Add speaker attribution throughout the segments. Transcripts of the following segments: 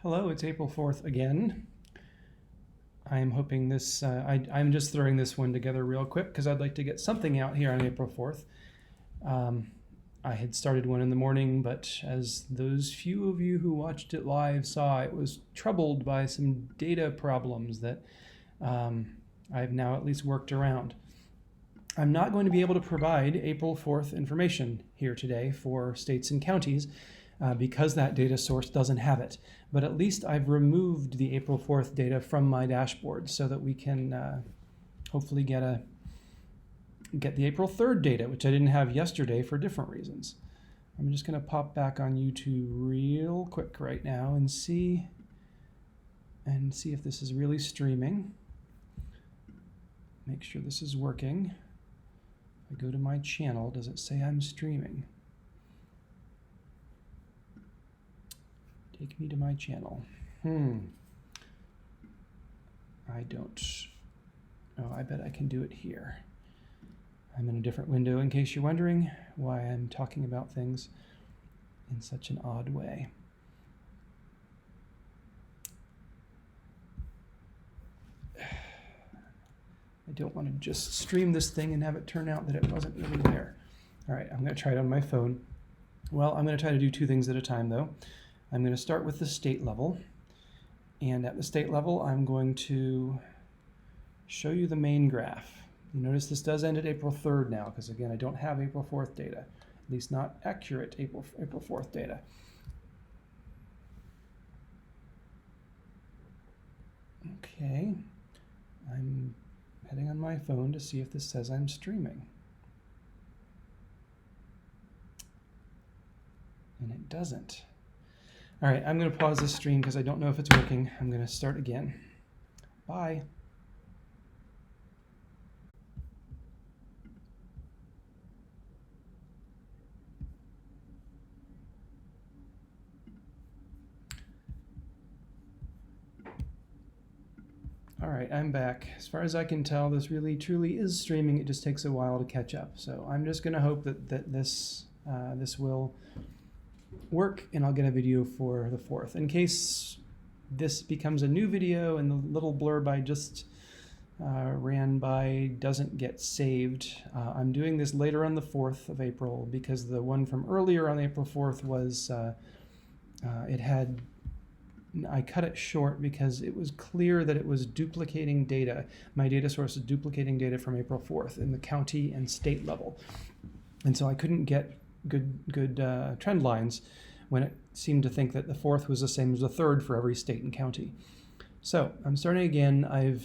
Speaker 1: Hello, it's April 4th again. I'm hoping this, I'm just throwing this one together real quick because I'd like to get something out here on April 4th. I had started one in the morning, but as those few of you who watched it live saw, it was troubled by some data problems that I've now at least worked around. I'm not going to be able to provide April 4th information here today for states and counties because that data source doesn't have it. But at least I've removed the April 4th data from my dashboard so that we can hopefully get the April 3rd data, which I didn't have yesterday for different reasons. I'm just going to pop back on YouTube real quick right now and see if this is really streaming. Make sure this is working. If I go to my channel, does it say I'm streaming? Take me to my channel. I don't. Oh, I bet I can do it here. I'm in a different window in case you're wondering why I'm talking about things in such an odd way. I don't want to just stream this thing and have it turn out that it wasn't really there. All right, I'm going to try it on my phone. Well, I'm going to try to do two things at a time though. I'm going to start with the state level. And at the state level, I'm going to show you the main graph. You notice this does end at April 3rd now, because again, I don't have April 4th data, at least not accurate April 4th data. Okay, I'm heading on my phone to see if this says I'm streaming. And it doesn't. All right, I'm going to pause this stream because I don't know if it's working. I'm going to start again. Bye. All right, I'm back. As far as I can tell, this really truly is streaming. It just takes a while to catch up. So I'm just going to hope that this will work and I'll get a video for the 4th. In case this becomes a new video and the little blurb I just ran by doesn't get saved, I'm doing this later on the 4th of April because the one from earlier on April 4th was, I cut it short because it was clear that it was duplicating data. My data source is duplicating data from April 4th in the county and state level. And so I couldn't get good trend lines when it seemed to think that the 4th was the same as the 3rd for every state and county. So I'm starting again. I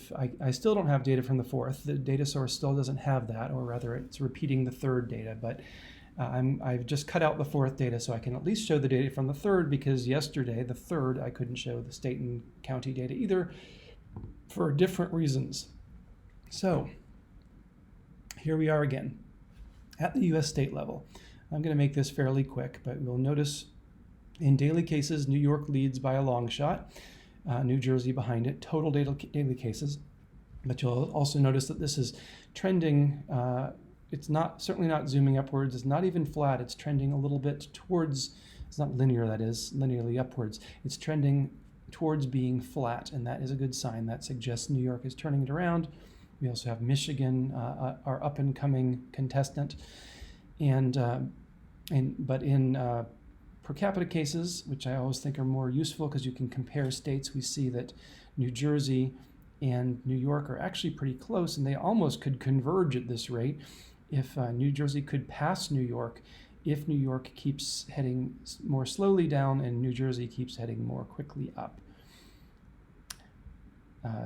Speaker 1: still don't have data from the 4th. The data source still doesn't have that, or rather it's repeating the 3rd data, but I've just cut out the 4th data so I can at least show the data from the 3rd, because yesterday, the 3rd, I couldn't show the state and county data either for different reasons. So here we are again at the US state level. I'm going to make this fairly quick, but you'll notice in daily cases, New York leads by a long shot, New Jersey behind it, total daily cases. But you'll also notice that this is trending, it's certainly not zooming upwards, it's not even flat, it's trending a little bit towards, it's not linear, that is, linearly upwards. It's trending towards being flat, and that is a good sign. That suggests New York is turning it around. We also have Michigan, our up-and-coming contestant. But in per capita cases, which I always think are more useful because you can compare states, we see that New Jersey and New York are actually pretty close, and they almost could converge at this rate if New Jersey could pass New York, if New York keeps heading more slowly down and New Jersey keeps heading more quickly up.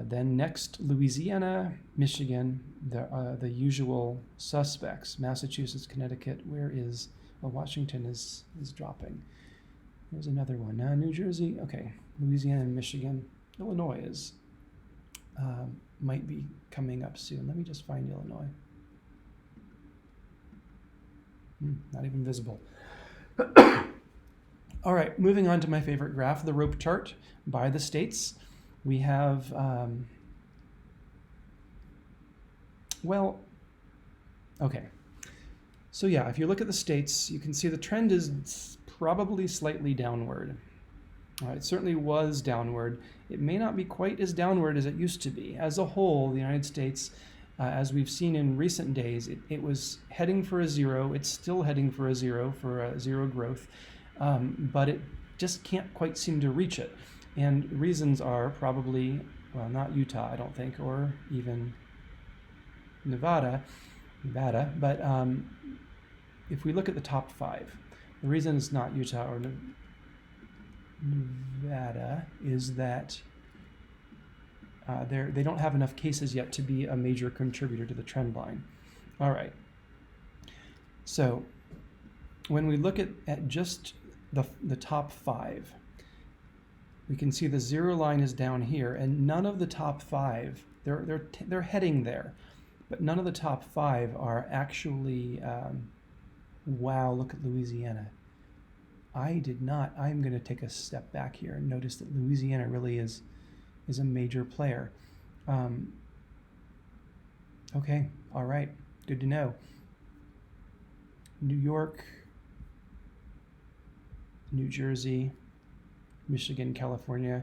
Speaker 1: Then next, Louisiana, Michigan, the usual suspects. Massachusetts, Connecticut, Washington is dropping. There's another one. New Jersey, okay. Louisiana and Michigan. Illinois is might be coming up soon. Let me just find Illinois. Not even visible. All right, moving on to my favorite graph, the rope chart by the states. We have, okay. So yeah, if you look at the states, you can see the trend is probably slightly downward. It certainly was downward. It may not be quite as downward as it used to be. As a whole, the United States, as we've seen in recent days, it was heading for a zero. It's still heading for a zero growth, but it just can't quite seem to reach it. And reasons are probably, well, not Utah, I don't think, or even Nevada, but if we look at the top 5, the reason it's not Utah or Nevada is that they don't have enough cases yet to be a major contributor to the trend line. All right. So when we look at just the top 5, we can see the zero line is down here, and none of the top 5, they're heading there, but none of the top 5 are actually. Wow! Look at Louisiana. I'm going to take a step back here and notice that Louisiana really is a major player. Okay, all right, good to know. New York, New Jersey, Michigan, California,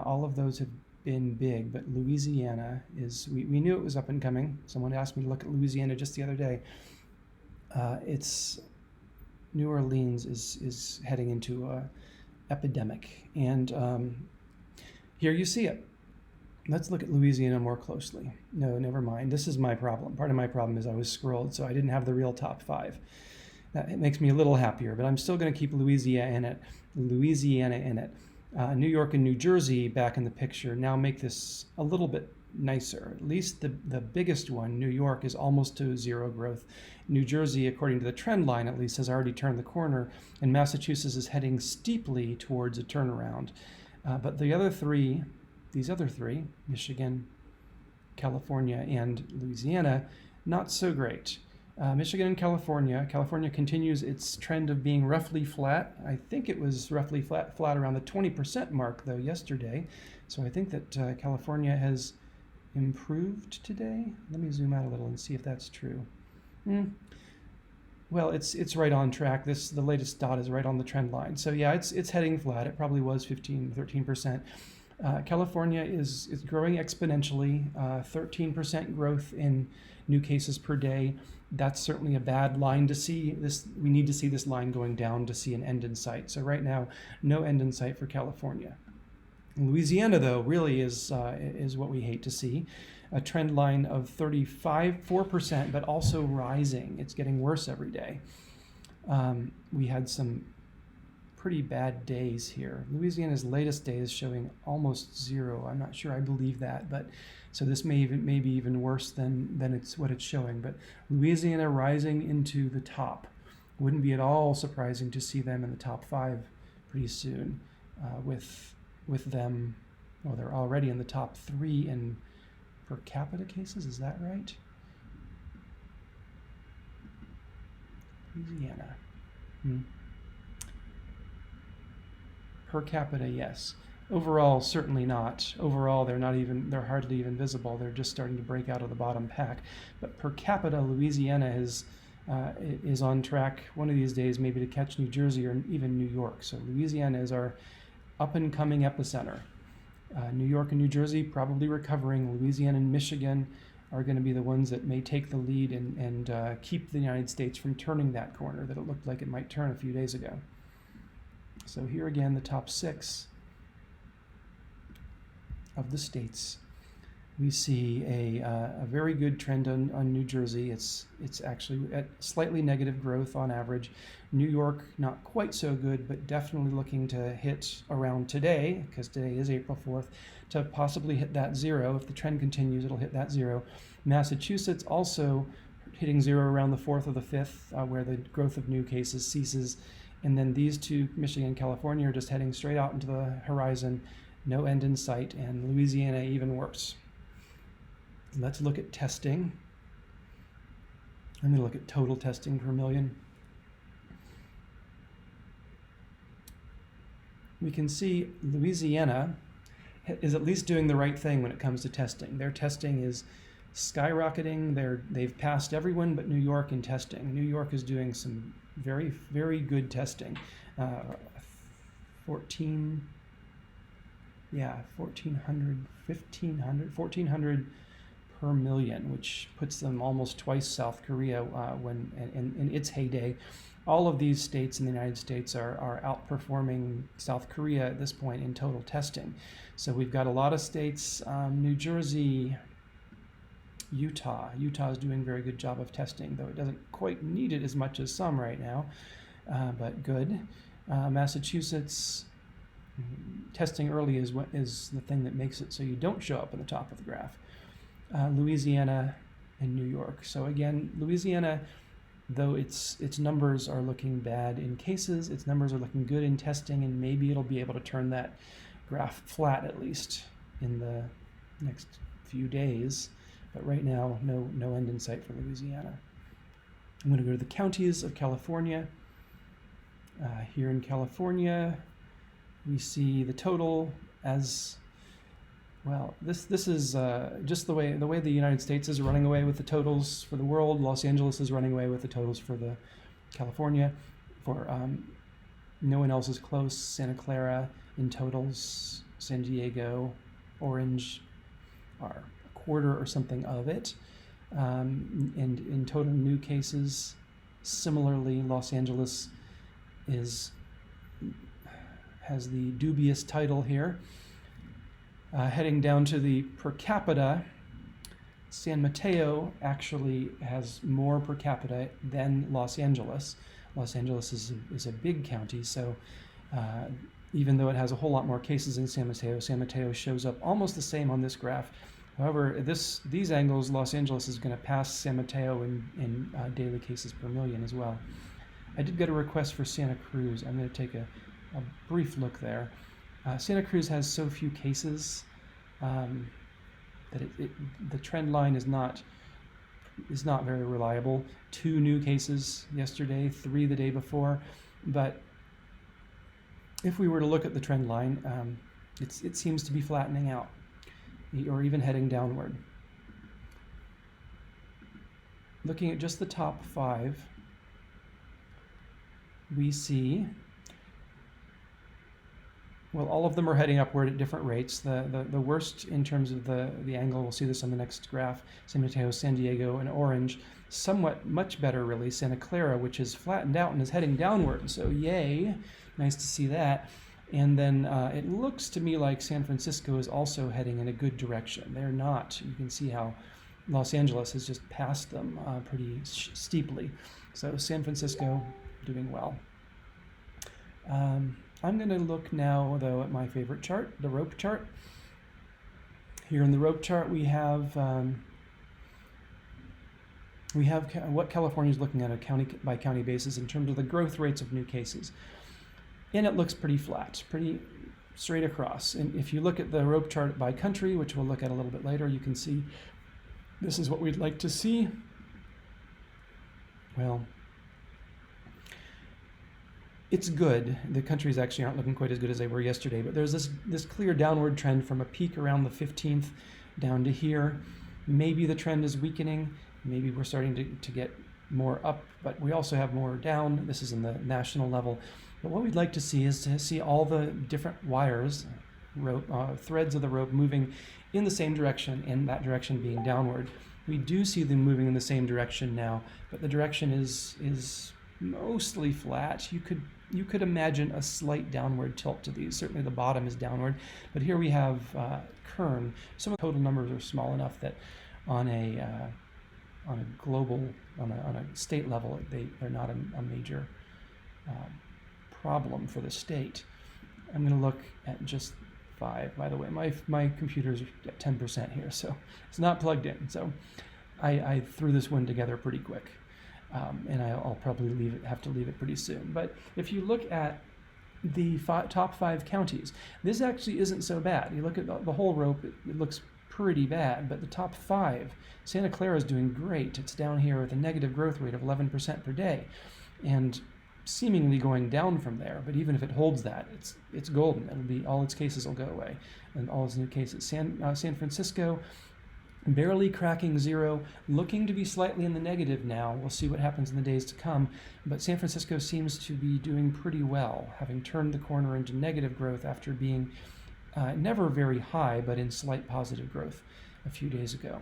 Speaker 1: all of those have been big, but Louisiana we knew it was up and coming. Someone asked me to look at Louisiana just the other day. It's New Orleans is heading into a epidemic, and here you see it. Let's look at Louisiana more closely. No, never mind. This is my problem. Part of my problem is I was scrolled, so I didn't have the real top 5. It makes me a little happier, but I'm still going to keep Louisiana in it. New York and New Jersey back in the picture now make this a little bit nicer. At least the biggest one, New York, is almost to zero growth. New Jersey, according to the trend line at least, has already turned the corner, and Massachusetts is heading steeply towards a turnaround. But these other three, Michigan, California, and Louisiana, not so great. Michigan and California continues its trend of being roughly flat. I think it was roughly flat around the 20% mark, though, yesterday. So I think that California has improved today. Let me zoom out a little and see if that's true. Well, it's right on track. The latest dot is right on the trend line. So yeah, it's heading flat. It probably was 13%. California is growing exponentially, 13% growth in new cases per day. That's certainly a bad line to see. We need to see this line going down to see an end in sight. So right now, no end in sight for California. Louisiana, though, really is what we hate to see. A trend line of 4%, but also rising. It's getting worse every day. We had some pretty bad days here. Louisiana's latest day is showing almost zero. I'm not sure I believe that, but so this may be even worse than it's what it's showing. But Louisiana rising into the top. Wouldn't be at all surprising to see them in the top 5 pretty soon. With them, well, they're already in the top 3 in per capita cases. Is that right? Louisiana. Per capita, yes. Overall, certainly not. Overall, they're hardly even visible. They're just starting to break out of the bottom pack. But per capita, Louisiana is on track one of these days maybe to catch New Jersey or even New York. So Louisiana is our up-and-coming epicenter. New York and New Jersey probably recovering. Louisiana and Michigan are going to be the ones that may take the lead and keep the United States from turning that corner that it looked like it might turn a few days ago. So here again, the top 6 of the states. We see a very good trend on New Jersey. It's actually at slightly negative growth on average. New York, not quite so good, but definitely looking to hit around today, because today is April 4th, to possibly hit that zero. If the trend continues, it'll hit that zero. Massachusetts also hitting zero around the 4th or the 5th, where the growth of new cases ceases. And then these two, Michigan and California, are just heading straight out into the horizon, no end in sight, and Louisiana even worse. Let's look at testing. I'm going to look at total testing per million. We can see Louisiana is at least doing the right thing when it comes to testing. Their testing is skyrocketing. They've passed everyone but New York in testing. New York is doing some very, very good testing. 1,400 per million, which puts them almost twice South Korea when in its heyday. All of these states in the United States are outperforming South Korea at this point in total testing. So we've got a lot of states, New Jersey, Utah. Utah is doing a very good job of testing, though it doesn't quite need it as much as some right now, but good. Massachusetts, testing early is the thing that makes it so you don't show up at the top of the graph. Louisiana and New York. So again, Louisiana, though its numbers are looking bad in cases, its numbers are looking good in testing, and maybe it'll be able to turn that graph flat at least in the next few days. But right now, no end in sight for Louisiana. I'm going to go to the counties of California. Here in California, we see the total as well. This is just the way the United States is running away with the totals for the world. Los Angeles is running away with the totals for the California. For no one else is close. Santa Clara in totals, San Diego, Orange are a quarter or something of it. And in total new cases, similarly, Los Angeles has the dubious title here. Heading down to the per capita, San Mateo actually has more per capita than Los Angeles. Los Angeles is a big county, so even though it has a whole lot more cases than San Mateo shows up almost the same on this graph. However, these angles, Los Angeles is going to pass San Mateo in daily cases per million as well. I did get a request for Santa Cruz. I'm going to take a brief look there. Santa Cruz has so few cases that the trend line is not very reliable. 2 new cases yesterday, 3 the day before, but if we were to look at the trend line, it seems to be flattening out or even heading downward. Looking at just the top 5, we see, well, all of them are heading upward at different rates. The worst in terms of the angle, we'll see this on the next graph, San Mateo, San Diego, and Orange. Somewhat much better, really, Santa Clara, which is flattened out and is heading downward. So yay, nice to see that. And then it looks to me like San Francisco is also heading in a good direction. They're not. You can see how Los Angeles has just passed them pretty steeply. So San Francisco doing well. I'm going to look now, though, at my favorite chart, the rope chart. Here in the rope chart, we have what California is looking at a county by county basis in terms of the growth rates of new cases. And it looks pretty flat, pretty straight across. And if you look at the rope chart by country, which we'll look at a little bit later, you can see this is what we'd like to see. Well, it's good. The countries actually aren't looking quite as good as they were yesterday, but there's this clear downward trend from a peak around the 15th down to here. Maybe the trend is weakening. Maybe we're starting to get more up, but we also have more down. This is in the national level. But what we'd like to see is to see all the different wires, threads of the rope moving in the same direction, and that direction being downward. We do see them moving in the same direction now, but the direction is mostly flat. You could imagine a slight downward tilt to these. Certainly the bottom is downward, but here we have Kern. Some of the total numbers are small enough that on a global, on a state level, they're not a major problem for the state. I'm going to look at just 5. By the way, my computer's at 10% here, so it's not plugged in. So I threw this one together pretty quick. And I'll probably have to leave it pretty soon. But if you look at the top 5 counties, this actually isn't so bad. You look at the whole rope, it looks pretty bad, but the top 5, Santa Clara is doing great. It's down here with a negative growth rate of 11% per day, and seemingly going down from there. But even if it holds that, it's golden. It'll be all its cases will go away, and all its new cases. San Francisco barely cracking zero, looking to be slightly in the negative now. We'll see what happens in the days to come. But San Francisco seems to be doing pretty well, having turned the corner into negative growth after being never very high, but in slight positive growth a few days ago.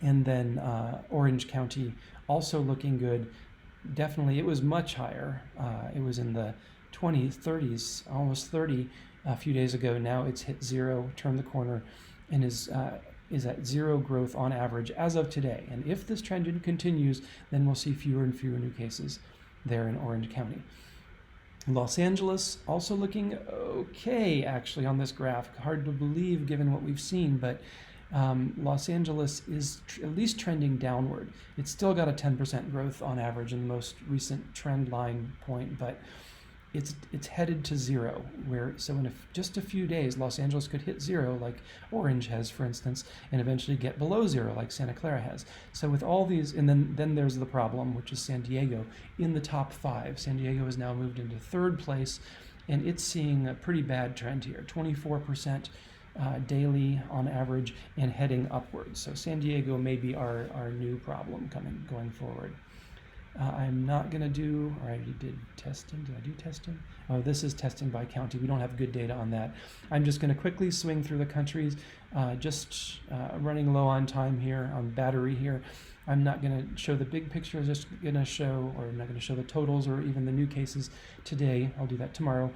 Speaker 1: And then Orange County also looking good. Definitely, it was much higher. It was in the 20s, 30s, almost 30 a few days ago. Now it's hit zero, turned the corner, and is at zero growth on average as of today. And if this trend continues, then we'll see fewer and fewer new cases there in Orange County. Los Angeles also looking okay, actually, on this graph. Hard to believe given what we've seen, but Los Angeles is at least trending downward. It's still got a 10% growth on average in the most recent trend line point, but it's headed to zero. So in just a few days, Los Angeles could hit zero, like Orange has, for instance, and eventually get below zero, like Santa Clara has. So with all these, and then there's the problem, which is San Diego in the top 5. San Diego has now moved into 3rd place, and it's seeing a pretty bad trend here, 24% daily on average, and heading upwards. So San Diego may be our new problem going forward. I'm not going to do, or I already did testing. Did I do testing? Oh, this is testing by county. We don't have good data on that. I'm just going to quickly swing through the countries, running low on time here, on battery here. I'm not going to show the big picture, just going to show, or I'm not going to show the totals or even the new cases today. I'll do that tomorrow.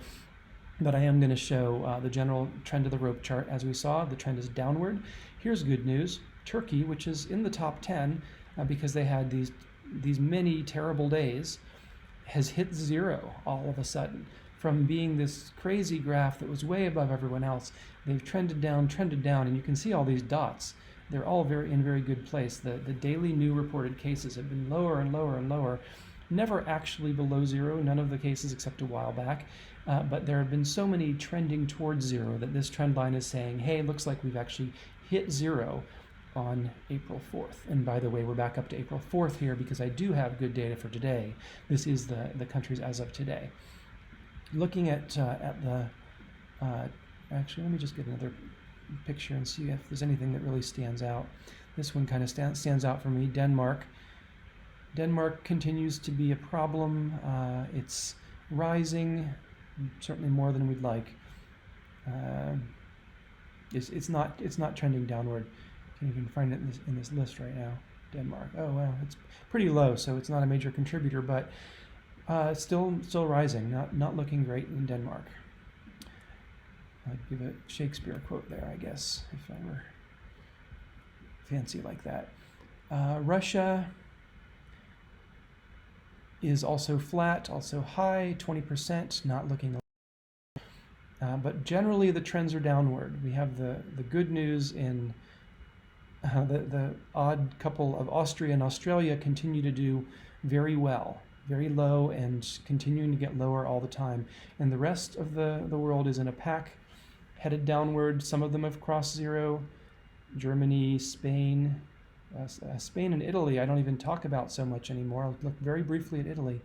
Speaker 1: But I am going to show the general trend of the rope chart. As we saw, the trend is downward. Here's good news. Turkey, which is in the top 10 because they had these many terrible days, has hit zero all of a sudden. From being this crazy graph that was way above everyone else, they've trended down, and you can see all these dots. They're all in very good place. The daily new reported cases have been lower and lower and lower, never actually below zero, none of the cases except a while back. But there have been so many trending towards zero that this trend line is saying, hey, looks like we've actually hit zero on April 4th. And by the way, we're back up to April 4th here because I do have good data for today. This is the countries as of today. Looking at the, actually, let me just get another picture and see if there's anything that really stands out. This one kind of stands out for me, Denmark. Denmark continues to be a problem. It's rising, certainly more than we'd like. It's not trending downward. Can't even find it in this list right now. Denmark. Oh well, it's pretty low, so it's not a major contributor, but still rising. Not looking great in Denmark. I'd give a Shakespeare quote there, I guess, if I were fancy like that. Russia is also flat, also high, 20%, not looking. But generally the trends are downward. We have the good news in the odd couple of Austria and Australia continue to do very well, very low and continuing to get lower all the time. And the rest of the world is in a pack, headed downward. Some of them have crossed zero. Germany, Spain, Spain and Italy I don't even talk about so much anymore. I'll look very briefly at Italy.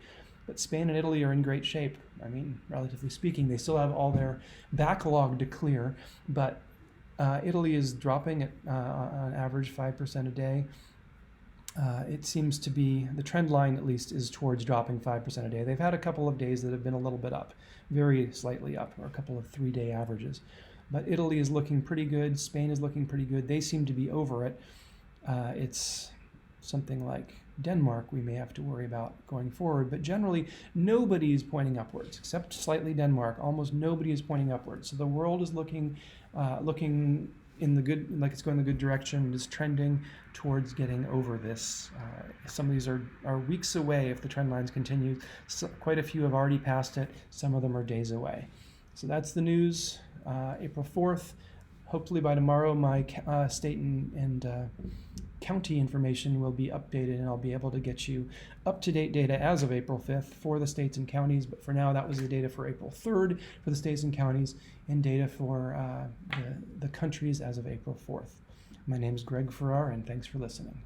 Speaker 1: But Spain and Italy are in great shape. I mean, relatively speaking, they still have all their backlog to clear, but Italy is dropping at on average 5% a day. It seems to be, the trend line at least is towards dropping 5% a day. They've had a couple of days that have been a little bit up, very slightly up, or a couple of 3-day averages. But Italy is looking pretty good. Spain is looking pretty good. They seem to be over it. It's something like Denmark we may have to worry about going forward, but generally nobody is pointing upwards except slightly Denmark. Almost nobody is pointing upwards. So the world is looking in the good, like it's going in the good direction. It is trending towards getting over this. Some of these are weeks away if the trend lines continue. So quite a few have already passed it. Some of them are days away. So that's the news. April 4th. Hopefully by tomorrow my state and county information will be updated and I'll be able to get you up-to-date data as of April 5th for the states and counties. But for now, that was the data for April 3rd for the states and counties, and data for the countries as of April 4th. My name is Greg Farrar, and thanks for listening.